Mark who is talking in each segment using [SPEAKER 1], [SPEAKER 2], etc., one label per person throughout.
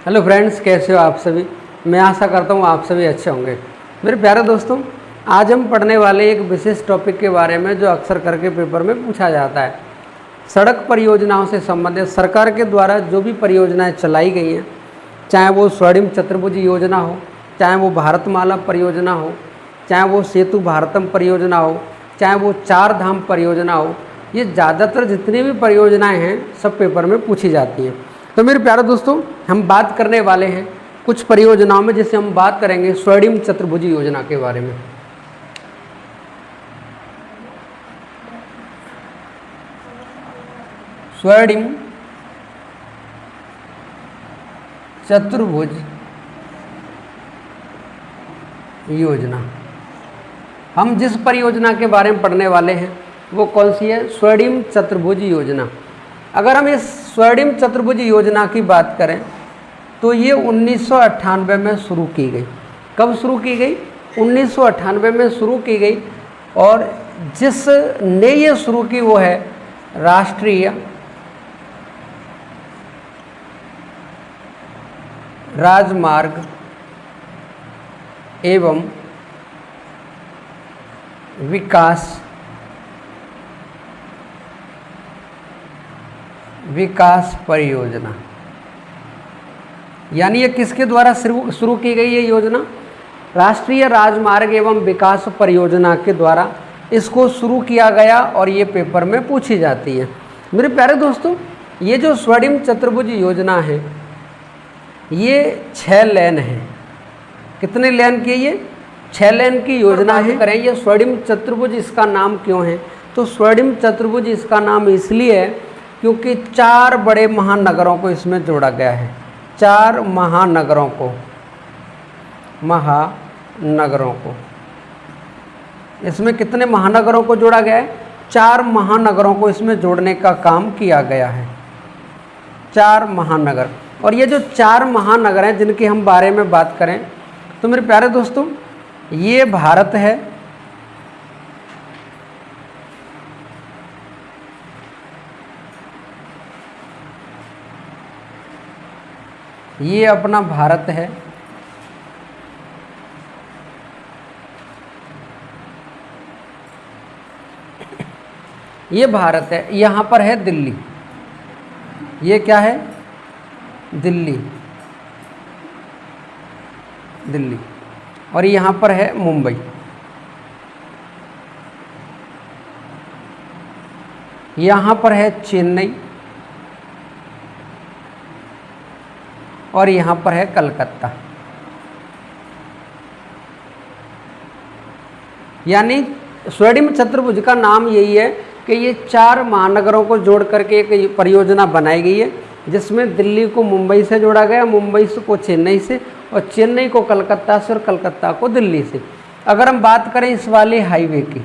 [SPEAKER 1] Hello friends, कैसे हो आप सभी। मैं आशा करता हूँ आप सभी अच्छे होंगे। मेरे प्यारे दोस्तों, आज हम पढ़ने वाले एक विशेष टॉपिक के बारे में जो अक्सर करके पेपर में पूछा जाता है। सड़क परियोजनाओं से संबंधित सरकार के द्वारा जो भी परियोजनाएं चलाई गई हैं, चाहे वो स्वर्णिम चतुर्भुज योजना हो, चाहे वो भारतमाला परियोजना हो, चाहे वो सेतु भारतम परियोजना हो, चाहे वो चार धाम परियोजना हो, ये ज़्यादातर जितनी भी परियोजनाएं हैं सब पेपर में पूछी जाती हैं। तो मेरे प्यारे दोस्तों, हम बात करने वाले हैं कुछ परियोजनाओं में, जिससे हम बात करेंगे स्वर्णिम चतुर्भुज योजना के बारे में। स्वर्णिम चतुर्भुज योजना, हम जिस परियोजना के बारे में पढ़ने वाले हैं वो कौन सी है? स्वर्णिम चतुर्भुज योजना। अगर हम इस स्वर्णिम चतुर्भुज योजना की बात करें तो ये 1998 में शुरू की गई। कब शुरू की गई? 1998 में शुरू की गई। और जिसने ये शुरू की वो है राष्ट्रीय राजमार्ग एवं विकास परियोजना। यानी ये किसके द्वारा शुरू की गई ये योजना? राष्ट्रीय राजमार्ग एवं विकास परियोजना के द्वारा इसको शुरू किया गया और ये पेपर में पूछी जाती है। मेरे प्यारे दोस्तों, ये जो स्वर्णिम चतुर्भुज योजना है ये 6 लेन है। कितने लेन की? ये 6 लेन की योजना है। करें ये स्वर्णिम चतुर्भुज, इसका नाम क्यों है? तो स्वर्णिम चतुर्भुज इसका नाम इसलिए है क्योंकि 4 बड़े महानगरों को इसमें जोड़ा गया है। 4 महानगरों को इसमें कितने महानगरों को जोड़ा गया है? 4 महानगरों को इसमें जोड़ने का काम किया गया है। 4 महानगर। और ये जो 4 महानगर हैं जिनके हम बारे में बात करें तो मेरे प्यारे दोस्तों, ये भारत है, ये अपना भारत है, ये भारत है। यहाँ पर है दिल्ली, ये क्या है? दिल्ली। और यहाँ पर है मुंबई। यहाँ पर है चेन्नई और यहाँ पर है कलकत्ता। यानी स्वर्णिम चतुर्भुज का नाम यही है कि ये 4 महानगरों को जोड़ करके एक परियोजना बनाई गई है, जिसमें दिल्ली को मुंबई से जोड़ा गया, मुंबई को चेन्नई से, और चेन्नई को कलकत्ता से, और कलकत्ता को दिल्ली से। अगर हम बात करें इस वाले हाईवे की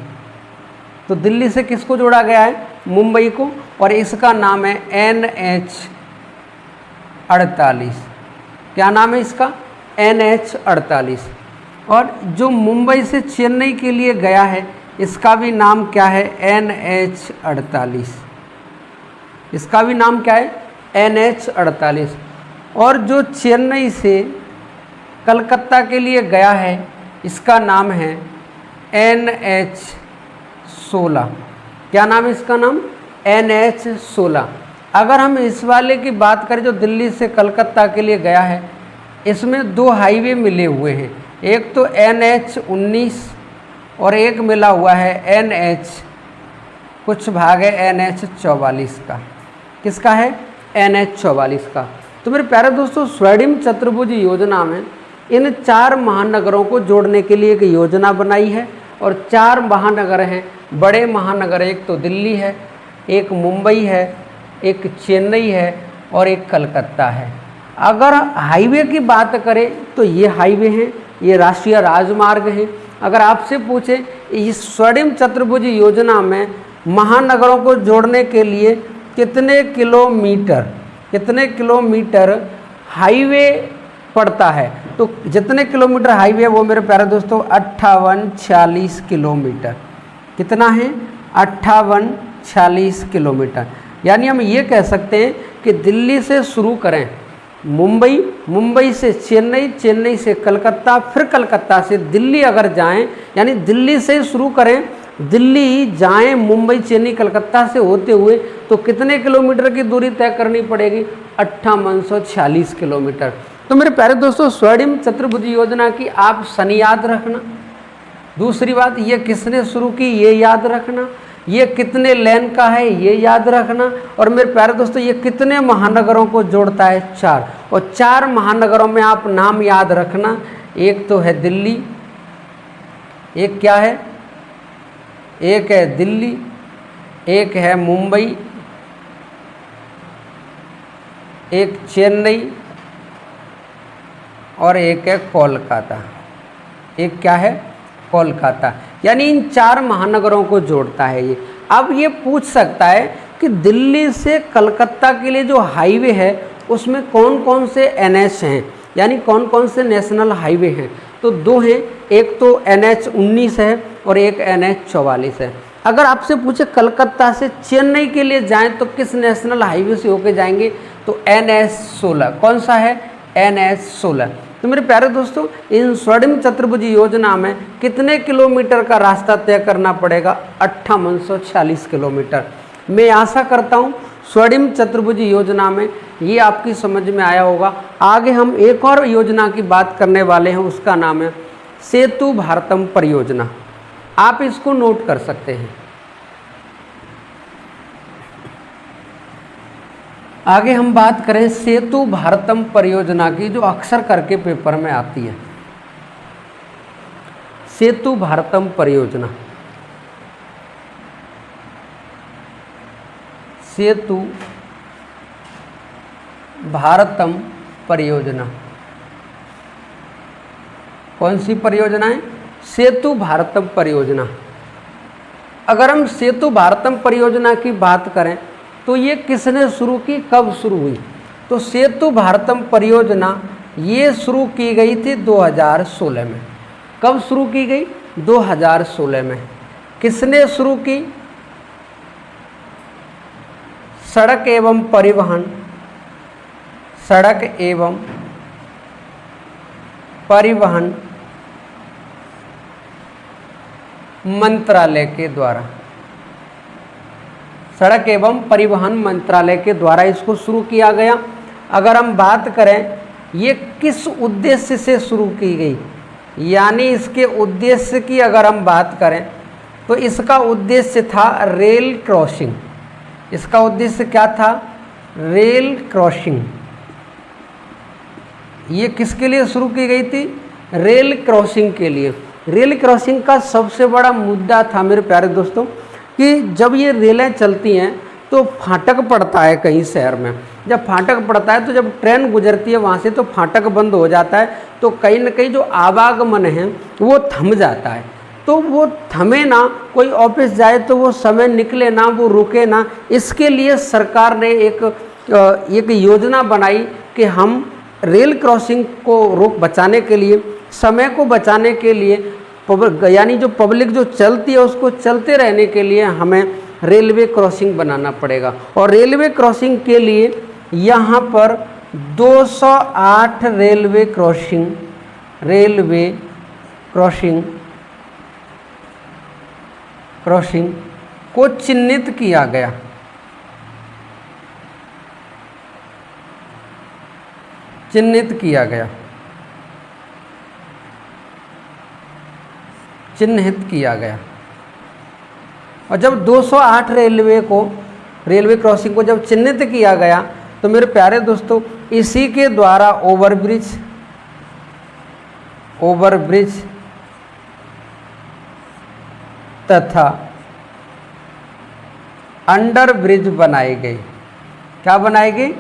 [SPEAKER 1] तो दिल्ली से किसको जोड़ा गया है? मुंबई को। और इसका नाम है NH48। क्या नाम है इसका? NH48। और जो मुंबई से चेन्नई के लिए गया है इसका भी नाम क्या है? NH48। इसका भी नाम क्या है? NH48। और जो चेन्नई से कलकत्ता के लिए गया है इसका नाम है NH16। क्या नाम है इसका? नाम NH16। अगर हम इस वाले की बात करें जो दिल्ली से कलकत्ता के लिए गया है, इसमें 2 हाईवे मिले हुए हैं। एक तो NH19 और एक मिला हुआ है NH, कुछ भाग है NH44 का। किसका है? NH44 का। तो मेरे प्यारे दोस्तों, स्वर्णिम चतुर्भुज योजना में इन 4 महानगरों को जोड़ने के लिए एक योजना बनाई है। और 4 महानगर हैं, बड़े महानगर। एक तो दिल्ली है, एक मुंबई है, एक चेन्नई है और एक कलकत्ता है। अगर हाईवे की बात करें तो ये हाईवे हैं, ये राष्ट्रीय राजमार्ग हैं। अगर आपसे पूछे इस स्वर्णिम चतुर्भुज योजना में महानगरों को जोड़ने के लिए कितने किलोमीटर हाईवे पड़ता है, तो जितने किलोमीटर हाईवे वो मेरे प्यारे दोस्तों 5846 किलोमीटर। कितना है? 5846 किलोमीटर। यानी हम ये कह सकते हैं कि दिल्ली से शुरू करें मुंबई, मुंबई से चेन्नई, चेन्नई से कलकत्ता, फिर कलकत्ता से दिल्ली अगर जाएं, यानी दिल्ली से शुरू करें, दिल्ली जाएं मुंबई, चेन्नई, कलकत्ता से होते हुए, तो कितने किलोमीटर की दूरी तय करनी पड़ेगी? 5846 किलोमीटर। तो मेरे प्यारे दोस्तों, स्वर्णिम चतुर्भुज योजना की आप सन याद रखना। दूसरी बात, ये किसने शुरू की ये याद रखना। ये कितने लेन का है ये याद रखना। और मेरे प्यारे दोस्तों, ये कितने महानगरों को जोड़ता है? 4। और 4 महानगरों में आप नाम याद रखना। एक तो है दिल्ली, एक क्या है? एक है दिल्ली, एक है मुंबई, एक चेन्नई और एक है कोलकाता। एक क्या है? कोलकाता। यानी इन 4 महानगरों को जोड़ता है ये। अब ये पूछ सकता है कि दिल्ली से कलकत्ता के लिए जो हाईवे है उसमें कौन कौन से NH हैं, यानी कौन कौन से नेशनल हाईवे हैं। तो 2 हैं, एक तो NH-19 है और एक NH-44 है। अगर आपसे पूछे कलकत्ता से चेन्नई के लिए जाएं तो किस नेशनल हाईवे से होके जाएंगे? तो NH-16। कौन सा है? NH-16। तो मेरे प्यारे दोस्तों, इन स्वर्णिम चतुर्भुज योजना में कितने किलोमीटर का रास्ता तय करना पड़ेगा? 5846 किलोमीटर। मैं आशा करता हूँ स्वर्णिम चतुर्भुज योजना में ये आपकी समझ में आया होगा। आगे हम एक और योजना की बात करने वाले हैं, उसका नाम है सेतु भारतम परियोजना। आप इसको नोट कर सकते हैं। आगे हम बात करें सेतु भारतम परियोजना की, जो अक्सर करके पेपर में आती है। सेतु भारतम परियोजना, सेतु भारतम परियोजना। कौन सी परियोजना है? सेतु भारतम परियोजना। अगर हम सेतु भारतम परियोजना की बात करें तो ये किसने शुरू की, कब शुरू हुई? तो सेतु भारतम परियोजना ये शुरू की गई थी 2016 में। कब शुरू की गई? 2016 में। किसने शुरू की? सड़क एवं परिवहन, सड़क एवं परिवहन मंत्रालय के द्वारा, सड़क एवं परिवहन मंत्रालय के द्वारा इसको शुरू किया गया। अगर हम बात करें ये किस उद्देश्य से शुरू की गई, यानी इसके उद्देश्य की अगर हम बात करें तो इसका उद्देश्य था रेल क्रॉसिंग। इसका उद्देश्य क्या था? Rail crossing. ये किसके लिए शुरू की गई थी? रेल क्रॉसिंग के लिए। रेल क्रॉसिंग का सबसे बड़ा मुद्दा था मेरे प्यारे दोस्तों कि जब ये रेलें चलती हैं तो फाटक पड़ता है कहीं शहर में। जब फाटक पड़ता है तो जब ट्रेन गुजरती है वहाँ से तो फाटक बंद हो जाता है, तो कहीं ना कहीं जो आवागमन है वो थम जाता है। तो वो थमे ना, कोई ऑफिस जाए तो वो समय निकले ना, वो रुके ना। इसके लिए सरकार ने एक योजना बनाई कि हम रेल क्रॉसिंग को बचाने के लिए, समय को बचाने के लिए, यानी जो पब्लिक जो चलती है उसको चलते रहने के लिए हमें रेलवे क्रॉसिंग बनाना पड़ेगा। और रेलवे क्रॉसिंग के लिए यहाँ पर 208 रेलवे क्रॉसिंग को चिन्हित किया गया। चिन्हित किया गया। और जब 208 रेलवे क्रॉसिंग को जब चिन्हित किया गया तो मेरे प्यारे दोस्तों इसी के द्वारा ओवरब्रिज तथा अंडरब्रिज बनाए गए। क्या बनाए गए?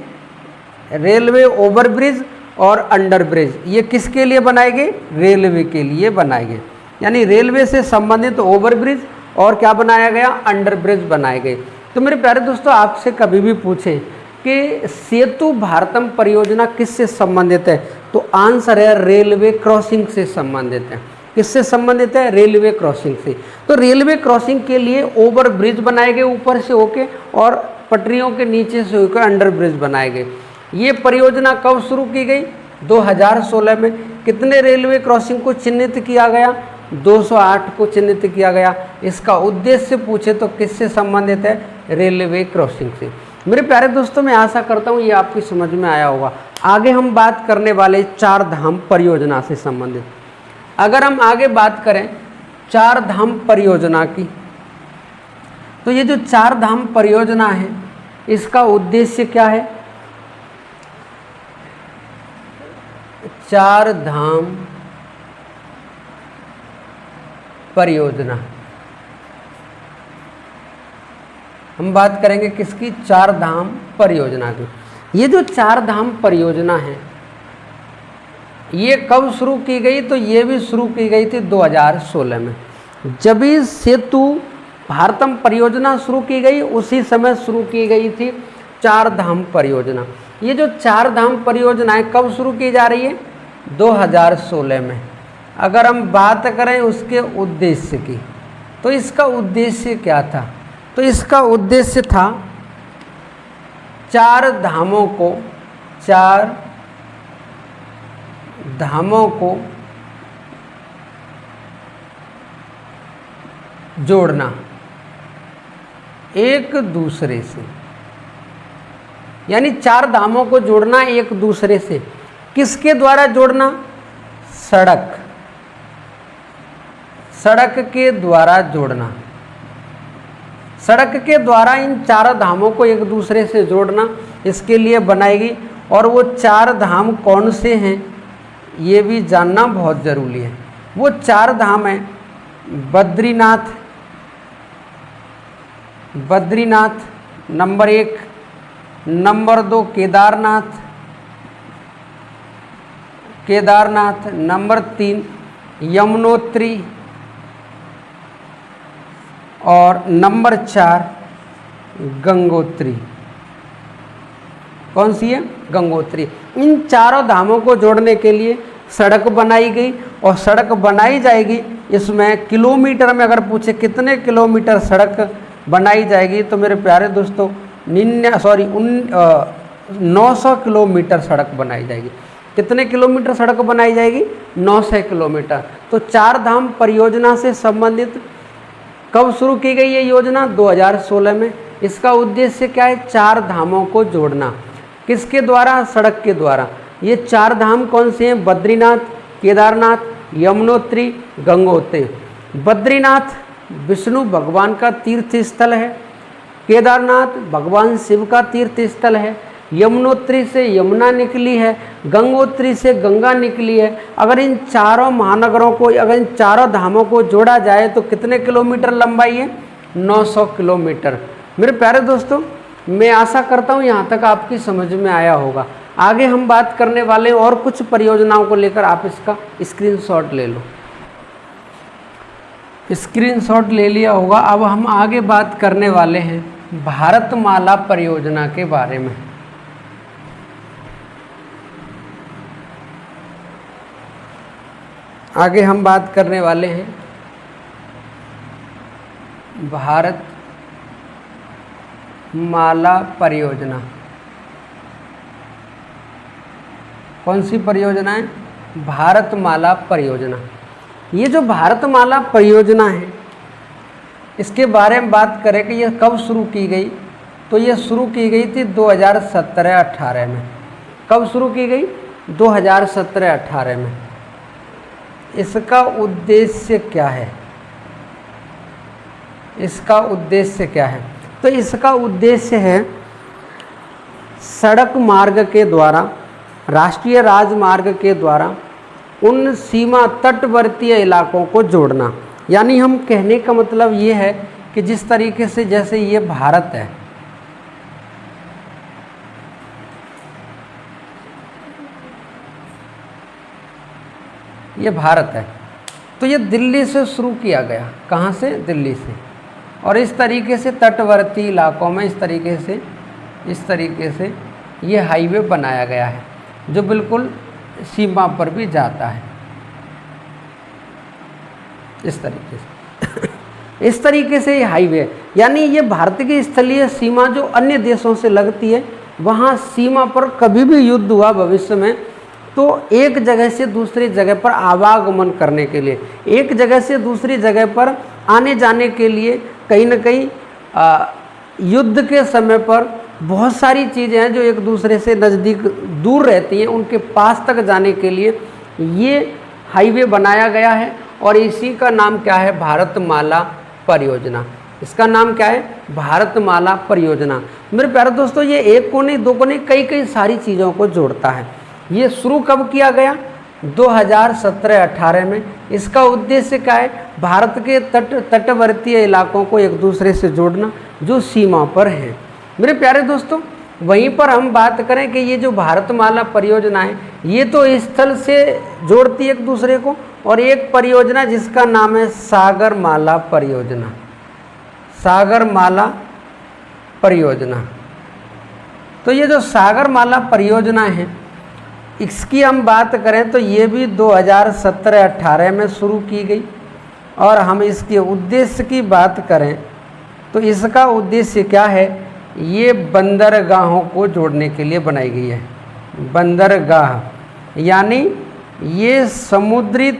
[SPEAKER 1] रेलवे ओवरब्रिज और अंडरब्रिज। ये किसके लिए बनाए गए? रेलवे के लिए बनाए गए। यानी रेलवे से संबंधित ओवरब्रिज और क्या बनाया गया? अंडरब्रिज बनाए गए। तो मेरे प्यारे दोस्तों आपसे कभी भी पूछें कि सेतु भारतम परियोजना किससे संबंधित है, तो आंसर है रेलवे क्रॉसिंग से संबंधित है। किससे संबंधित है? रेलवे क्रॉसिंग से। तो रेलवे क्रॉसिंग के लिए ओवरब्रिज बनाए गए ऊपर से होके और पटरियों के नीचे से होकर अंडरब्रिज बनाए गए। ये परियोजना कब शुरू की गई? 2016 में। कितने रेलवे क्रॉसिंग को चिन्हित किया गया? 208 को चिन्हित किया गया। इसका उद्देश्य पूछे तो किससे संबंधित है? रेलवे क्रॉसिंग से। मेरे प्यारे दोस्तों, मैं आशा करता हूँ ये आपकी समझ में आया होगा। आगे हम बात करने वाले चार धाम परियोजना से संबंधित। अगर हम आगे बात करें चार धाम परियोजना की, तो ये जो चार धाम परियोजना है इसका उद्देश्य क्या है? चार धाम परियोजना, हम बात करेंगे किसकी? चार धाम परियोजना की। ये जो चार धाम परियोजना है ये कब शुरू की गई? तो ये भी शुरू की गई थी 2016 में। जब इस सेतु भारतम परियोजना शुरू की गई उसी समय शुरू की गई थी चार धाम परियोजना। ये जो चार धाम परियोजनाएं कब शुरू की जा रही है? 2016 में। अगर हम बात करें उसके उद्देश्य की, तो इसका उद्देश्य क्या था? तो इसका उद्देश्य था चार धामों को जोड़ना एक दूसरे से, यानी चार धामों को जोड़ना एक दूसरे से। किसके द्वारा जोड़ना? सड़क के द्वारा जोड़ना। सड़क के द्वारा इन चार धामों को एक दूसरे से जोड़ना, इसके लिए बनाएगी। और वो चार धाम कौन से हैं ये भी जानना बहुत ज़रूरी है। वो चार धाम हैं Badrinath number 1, number 2 Kedarnath, number 3 Yamunotri और नंबर 4 गंगोत्री। कौन सी है? गंगोत्री। इन चारों धामों को जोड़ने के लिए सड़क बनाई गई और सड़क बनाई जाएगी। इसमें किलोमीटर में अगर पूछे कितने किलोमीटर सड़क बनाई जाएगी, तो मेरे प्यारे दोस्तों 900 किलोमीटर सड़क बनाई जाएगी। कितने किलोमीटर सड़क बनाई जाएगी? 900 किलोमीटर। तो चार धाम परियोजना से संबंधित कब शुरू की गई ये योजना? 2016 में। इसका उद्देश्य क्या है? चार धामों को जोड़ना। किसके द्वारा? सड़क के द्वारा। ये चार धाम कौन से हैं? बद्रीनाथ, केदारनाथ, यमुनोत्री, गंगोत्री। बद्रीनाथ विष्णु भगवान का तीर्थ स्थल है। केदारनाथ भगवान शिव का तीर्थ स्थल है। यमुनोत्री से यमुना निकली है, गंगोत्री से गंगा निकली है। अगर इन चारों महानगरों को, अगर इन चारों धामों को जोड़ा जाए तो कितने किलोमीटर लंबाई है? 900 किलोमीटर। मेरे प्यारे दोस्तों, मैं आशा करता हूँ यहाँ तक आपकी समझ में आया होगा। आगे हम बात करने वाले हैं और कुछ परियोजनाओं को लेकर। आप इसका स्क्रीनशॉट ले लो। स्क्रीनशॉट ले लिया होगा। अब हम आगे बात करने वाले हैं भारतमाला परियोजना के बारे में। आगे हम बात करने वाले हैं भारतमाला परियोजना। कौन सी परियोजना है? भारतमाला परियोजना। ये जो भारतमाला परियोजना है इसके बारे में बात करें कि ये कब शुरू की गई, तो ये शुरू की गई थी 2017-18 में। कब शुरू की गई? 2017-18 में। इसका उद्देश्य क्या है? इसका उद्देश्य क्या है? तो इसका उद्देश्य है सड़क मार्ग के द्वारा, राष्ट्रीय राजमार्ग के द्वारा उन सीमा तटवर्तीय इलाकों को जोड़ना। यानी हम कहने का मतलब ये है कि जिस तरीके से, जैसे ये भारत है, ये भारत है, तो ये दिल्ली से शुरू किया गया। कहाँ से? दिल्ली से। और इस तरीके से तटवर्ती इलाकों में इस तरीके से ये हाईवे बनाया गया है जो बिल्कुल सीमा पर भी जाता है। इस तरीके से ये हाईवे, यानी ये भारत की स्थलीय सीमा जो अन्य देशों से लगती है वहाँ सीमा पर कभी भी युद्ध हुआ भविष्य में, तो एक जगह से दूसरी जगह पर आवागमन करने के लिए, एक जगह से दूसरी जगह पर आने जाने के लिए, कहीं न कहीं युद्ध के समय पर बहुत सारी चीज़ें हैं जो एक दूसरे से नज़दीक दूर रहती हैं, उनके पास तक जाने के लिए ये हाईवे बनाया गया है। और इसी का नाम क्या है? भारतमाला परियोजना। इसका नाम क्या है? भारतमाला परियोजना। मेरे प्यारे दोस्तों, ये एक को नहीं, दो को नहीं, कई कई सारी चीज़ों को जोड़ता है। ये शुरू कब किया गया? 2017-18 में। इसका उद्देश्य क्या है? भारत के तटवर्तीय इलाकों को एक दूसरे से जोड़ना जो सीमा पर है। मेरे प्यारे दोस्तों, वहीं पर हम बात करें कि ये जो भारतमाला परियोजना है, ये तो स्थल से जोड़ती है एक दूसरे को, और एक परियोजना जिसका नाम है सागरमाला परियोजना। सागरमाला परियोजना। तो ये जो सागरमाला परियोजना है, इसकी हम बात करें तो ये भी 2017-18 में शुरू की गई। और हम इसके उद्देश्य की बात करें तो इसका उद्देश्य क्या है? ये बंदरगाहों को जोड़ने के लिए बनाई गई है। बंदरगाह यानी ये समुद्री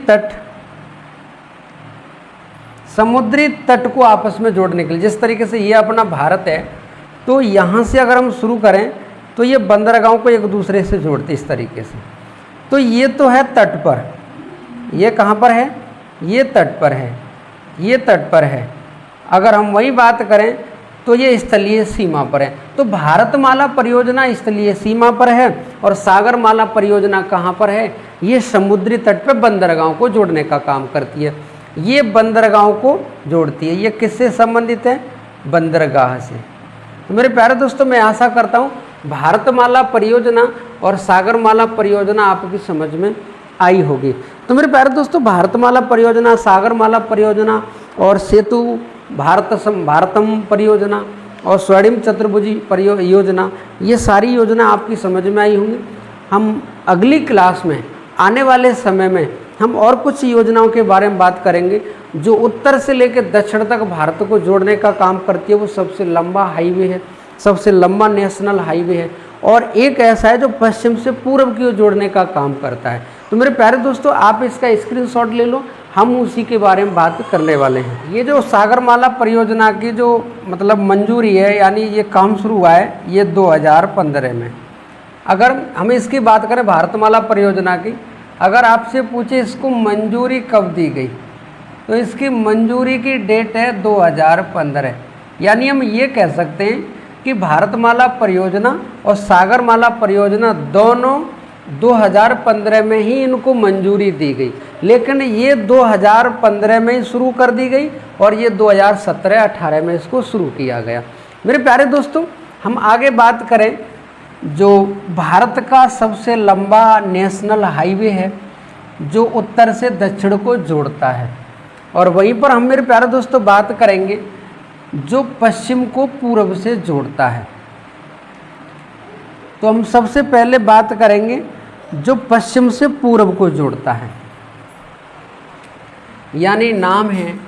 [SPEAKER 1] तट को आपस में जोड़ने के लिए, जिस तरीके से ये अपना भारत है, तो यहाँ से अगर हम शुरू करें तो ये बंदरगाहों को एक दूसरे से जोड़ते इस तरीके से। तो ये तो है तट पर, ये कहाँ पर है? ये तट पर है, ये तट पर है। अगर हम वही बात करें तो ये स्थलीय सीमा पर है। तो भारतमाला परियोजना स्थलीय सीमा पर है और सागरमाला परियोजना कहाँ पर है? ये समुद्री तट पर बंदरगाहों को जोड़ने का काम करती है। ये बंदरगाहों को जोड़ती है। ये किससे संबंधित है? बंदरगाह से। तो मेरे प्यारे दोस्तों, मैं आशा करता हूँ भारतमाला परियोजना और सागरमाला परियोजना आपकी समझ में आई होगी। तो मेरे प्यारे दोस्तों, भारतमाला परियोजना, सागरमाला परियोजना और सेतु भारतम परियोजना और स्वर्णिम चतुर्भुजी परियोजना, ये सारी योजना आपकी समझ में आई होंगी। हम अगली क्लास में, आने वाले समय में, हम और कुछ योजनाओं के बारे में बात करेंगे जो उत्तर से लेकर दक्षिण तक भारत को जोड़ने का काम करती है। वो सबसे लंबा हाईवे है, सबसे लंबा नेशनल हाईवे है, और एक ऐसा है जो पश्चिम से पूर्व की ओर जोड़ने का काम करता है। तो मेरे प्यारे दोस्तों, आप इसका स्क्रीनशॉट ले लो, हम उसी के बारे में बात करने वाले हैं। ये जो सागरमाला परियोजना की जो मतलब मंजूरी है, यानी ये काम शुरू हुआ है, ये 2015 में। अगर हम इसकी बात करें भारतमाला परियोजना की, अगर आपसे पूछे इसको मंजूरी कब दी गई, तो इसकी मंजूरी की डेट है 2015। यानी हम ये कह सकते हैं कि भारतमाला परियोजना और सागरमाला परियोजना दोनों 2015 में ही इनको मंजूरी दी गई, लेकिन ये 2015 में ही शुरू कर दी गई और ये 2017-18 में इसको शुरू किया गया। मेरे प्यारे दोस्तों, हम आगे बात करें, जो भारत का सबसे लंबा नेशनल हाईवे है जो उत्तर से दक्षिण को जोड़ता है, और वहीं पर हम मेरे प्यारे दोस्तों बात करेंगे जो पश्चिम को पूर्व से जोड़ता है। तो हम सबसे पहले बात करेंगे जो पश्चिम से पूर्व को जोड़ता है, यानी नाम है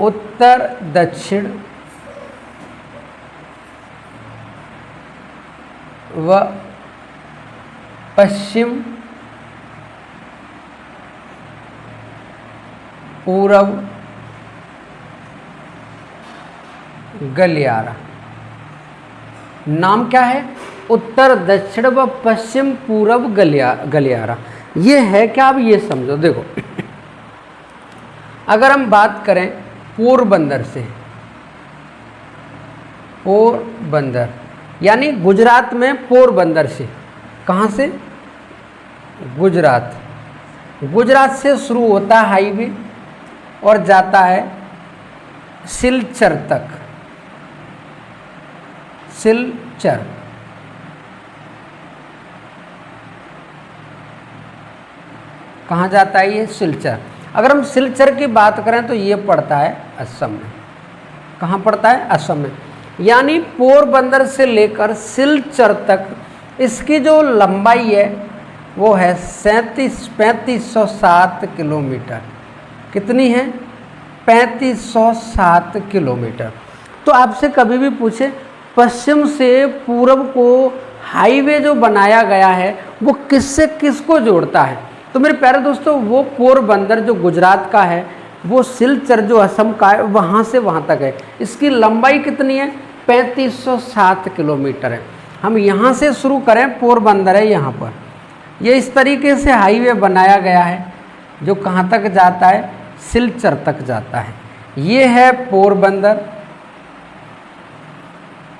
[SPEAKER 1] उत्तर दक्षिण व पश्चिम पूर्व गलियारा। नाम क्या है? उत्तर दक्षिण व पश्चिम पूर्व गलियारा। ये है क्या? अब ये समझो, देखो, अगर हम बात करें पोरबंदर से, पोरबंदर यानी गुजरात में पोरबंदर से, कहाँ से? गुजरात। गुजरात से शुरू होता है हाईवे और जाता है सिलचर तक। सिलचर, कहाँ जाता है ये? सिलचर। अगर हम सिलचर की बात करें तो ये पड़ता है असम में। कहाँ पड़ता है? असम में। यानी पोरबंदर से लेकर सिलचर तक इसकी जो लंबाई है वो है 3507 किलोमीटर। कितनी है? 3507 किलोमीटर। तो आपसे कभी भी पूछे पश्चिम से पूर्व को हाईवे जो बनाया गया है वो किससे किसको जोड़ता है? तो मेरे प्यारे दोस्तों, वो पोरबंदर जो गुजरात का है, वो सिलचर जो असम का है, वहाँ से वहाँ तक है। इसकी लंबाई कितनी है? 3507 किलोमीटर है। हम यहाँ से शुरू करें, पोरबंदर है यहाँ पर, ये इस तरीके से हाईवे बनाया गया है जो कहाँ तक जाता है? सिलचर तक जाता है। ये है पोरबंदर,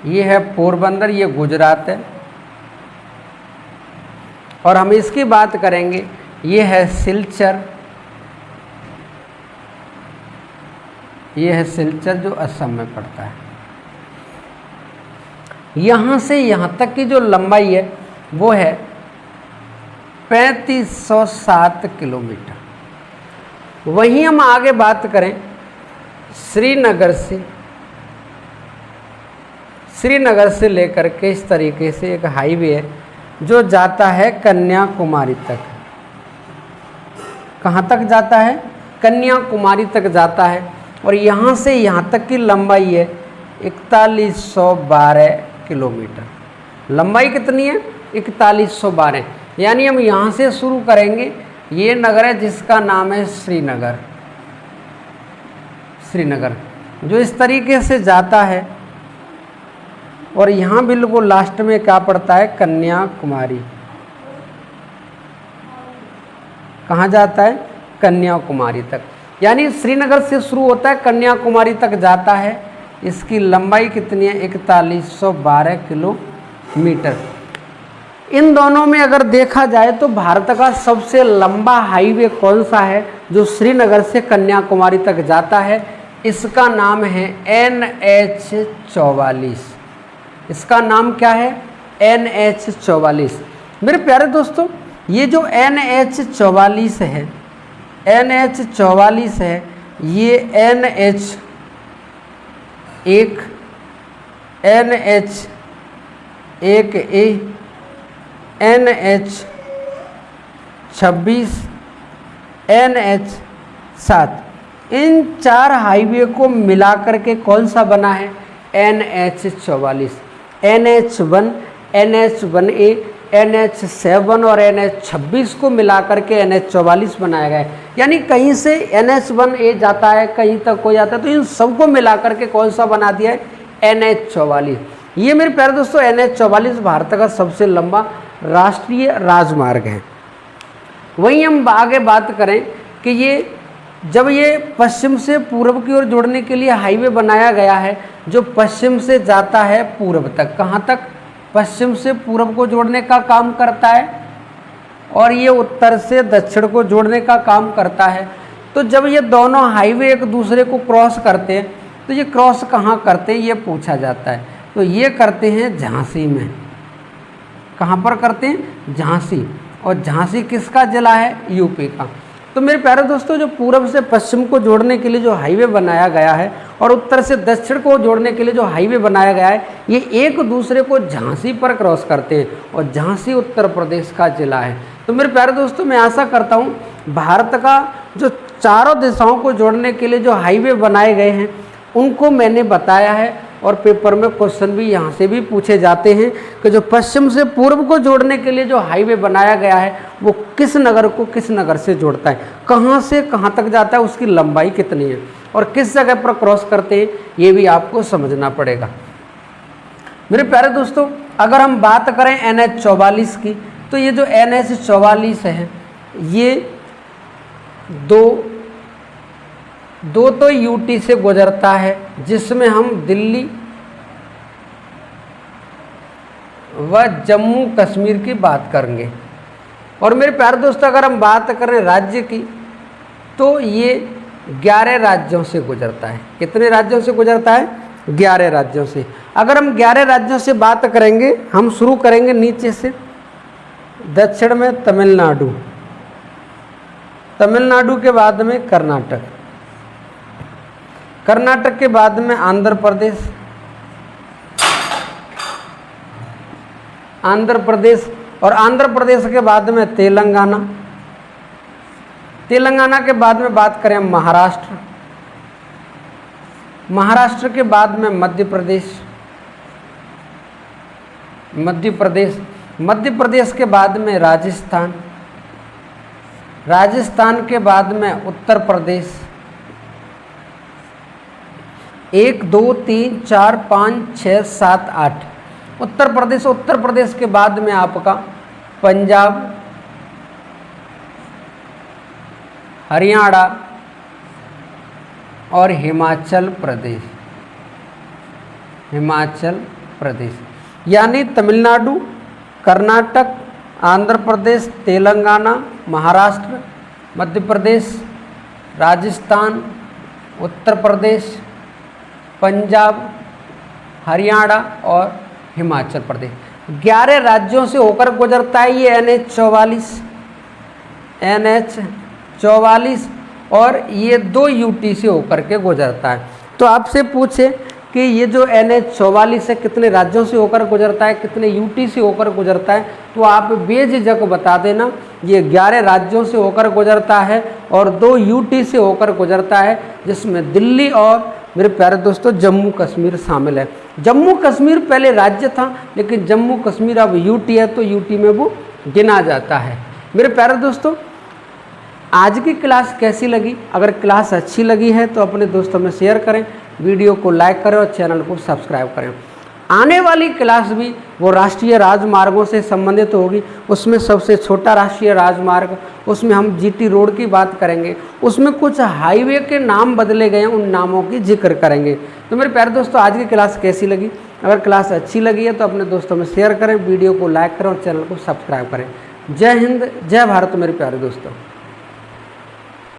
[SPEAKER 1] ये है पोरबंदर, ये गुजरात है। और हम इसकी बात करेंगे, ये है सिलचर, ये है सिलचर जो असम में पड़ता है। यहाँ से यहाँ तक की जो लंबाई है वो है 3507 किलोमीटर। वहीं हम आगे बात करें श्रीनगर से लेकर के इस तरीके से एक हाईवे है जो जाता है कन्याकुमारी तक। कहाँ तक जाता है? कन्याकुमारी तक जाता है। और यहाँ से यहाँ तक की लंबाई है 4112 किलोमीटर। लंबाई कितनी है? 4112। यानी हम यहाँ से शुरू करेंगे, ये नगर है जिसका नाम है श्रीनगर, जो इस तरीके से जाता है। और यहाँ बिल्कुल लास्ट में क्या पड़ता है? कन्याकुमारी। कहाँ जाता है? कन्याकुमारी तक। यानी श्रीनगर से शुरू होता है, कन्याकुमारी तक जाता है। इसकी लंबाई कितनी है? 4112 किलोमीटर। इन दोनों में अगर देखा जाए तो भारत का सबसे लंबा हाईवे कौन सा है जो श्रीनगर से कन्याकुमारी तक जाता है? इसका नाम है NH44। इसका नाम क्या है? NH44। मेरे प्यारे दोस्तों, ये जो NH44 है, NH44 है, ये NH1, NH1A, NH26, NH7, इन 4 हाईवे को मिलाकर के कौन सा बना है? NH44। NH1, NH1A, NH7 और NH26 को मिलाकर के NH44 बनाया गया है। यानी कहीं से NH1A जाता है, कहीं तक कोई जाता है, तो इन सबको मिलाकर के कौन सा बना दिया है? NH44। ये मेरे प्यारे दोस्तों NH44 भारत का सबसे लंबा राष्ट्रीय राजमार्ग है। वहीं हम आगे बात करें कि ये जब ये पश्चिम से पूर्व की ओर जोड़ने के लिए हाईवे बनाया गया है जो पश्चिम से जाता है पूर्व तक। कहाँ तक? पश्चिम से पूर्व को जोड़ने का काम करता है और ये उत्तर से दक्षिण को जोड़ने का काम करता है। तो जब ये दोनों हाईवे एक दूसरे को क्रॉस करते हैं तो ये क्रॉस कहाँ करते हैं ये पूछा जाता है। तो ये करते हैं झांसी में। कहाँ पर करते हैं? झांसी। और झांसी किसका जिला है? यूपी का। तो मेरे प्यारे दोस्तों, जो पूर्व से पश्चिम को जोड़ने के लिए जो हाईवे बनाया गया है और उत्तर से दक्षिण को जोड़ने के लिए जो हाईवे बनाया गया है, ये एक दूसरे को झांसी पर क्रॉस करते हैं और झांसी उत्तर प्रदेश का जिला है। तो मेरे प्यारे दोस्तों, मैं आशा करता हूँ भारत का जो चारों दिशाओं को जोड़ने के लिए जो हाईवे बनाए गए हैं उनको मैंने बताया है। और पेपर में क्वेश्चन भी यहाँ से भी पूछे जाते हैं कि जो पश्चिम से पूर्व को जोड़ने के लिए जो हाईवे बनाया गया है वो किस नगर को किस नगर से जोड़ता है, कहाँ से कहाँ तक जाता है, उसकी लंबाई कितनी है और किस जगह पर क्रॉस करते हैं, ये भी आपको समझना पड़ेगा। मेरे प्यारे दोस्तों, अगर हम बात करें NH44 की, तो ये जो NH44 है ये दो तो यूटी से गुजरता है जिसमें हम दिल्ली व जम्मू कश्मीर की बात करेंगे। और मेरे प्यारे दोस्तों, अगर हम बात करें राज्य की तो ये 11 राज्यों से गुजरता है। कितने राज्यों से गुजरता है? 11 राज्यों से। अगर हम 11 राज्यों से बात करेंगे, हम शुरू करेंगे नीचे से। दक्षिण में तमिलनाडु, तमिलनाडु के बाद में कर्नाटक, कर्नाटक के बाद में आंध्र प्रदेश, आंध्र प्रदेश और आंध्र प्रदेश के बाद में तेलंगाना, तेलंगाना के बाद में बात करें महाराष्ट्र, महाराष्ट्र के बाद में मध्य प्रदेश मध्य प्रदेश। मध्य प्रदेश के बाद में राजस्थान, राजस्थान के बाद में उत्तर प्रदेश। 1 2 3 4 5 6 7 8 उत्तर प्रदेश। उत्तर प्रदेश के बाद में आपका पंजाब, हरियाणा और हिमाचल प्रदेश। हिमाचल प्रदेश यानी तमिलनाडु, कर्नाटक, आंध्र प्रदेश, तेलंगाना, महाराष्ट्र, मध्य प्रदेश, राजस्थान, उत्तर प्रदेश, पंजाब, हरियाणा और हिमाचल प्रदेश। 11 राज्यों से होकर गुजरता है ये NH 44 और ये 2 UT से होकर के गुजरता है। तो आपसे पूछे कि ये जो NH 44 है कितने राज्यों से होकर गुजरता है, कितने UT से होकर गुजरता है, तो आप बेझिझक बता देना ये 11 राज्यों से होकर गुजरता है और 2 UT से होकर गुजरता है, जिसमें दिल्ली और मेरे प्यारे दोस्तों जम्मू कश्मीर शामिल है। जम्मू कश्मीर पहले राज्य था, लेकिन जम्मू कश्मीर अब UT है, तो UT में वो गिना जाता है। मेरे प्यारे दोस्तों, आज की क्लास कैसी लगी? अगर क्लास अच्छी लगी है तो अपने दोस्तों में शेयर करें, वीडियो को लाइक करें और चैनल को सब्सक्राइब करें। आने वाली क्लास भी वो राष्ट्रीय राजमार्गों से संबंधित होगी। उसमें सबसे छोटा राष्ट्रीय राजमार्ग, उसमें हम GT रोड की बात करेंगे, उसमें कुछ हाईवे के नाम बदले गए हैं, उन नामों की जिक्र करेंगे। तो मेरे प्यारे दोस्तों, आज की क्लास कैसी लगी? अगर क्लास अच्छी लगी है तो अपने दोस्तों में शेयर करें, वीडियो को लाइक करें और चैनल को सब्सक्राइब करें। जय हिंद, जय भारत मेरे प्यारे दोस्तों।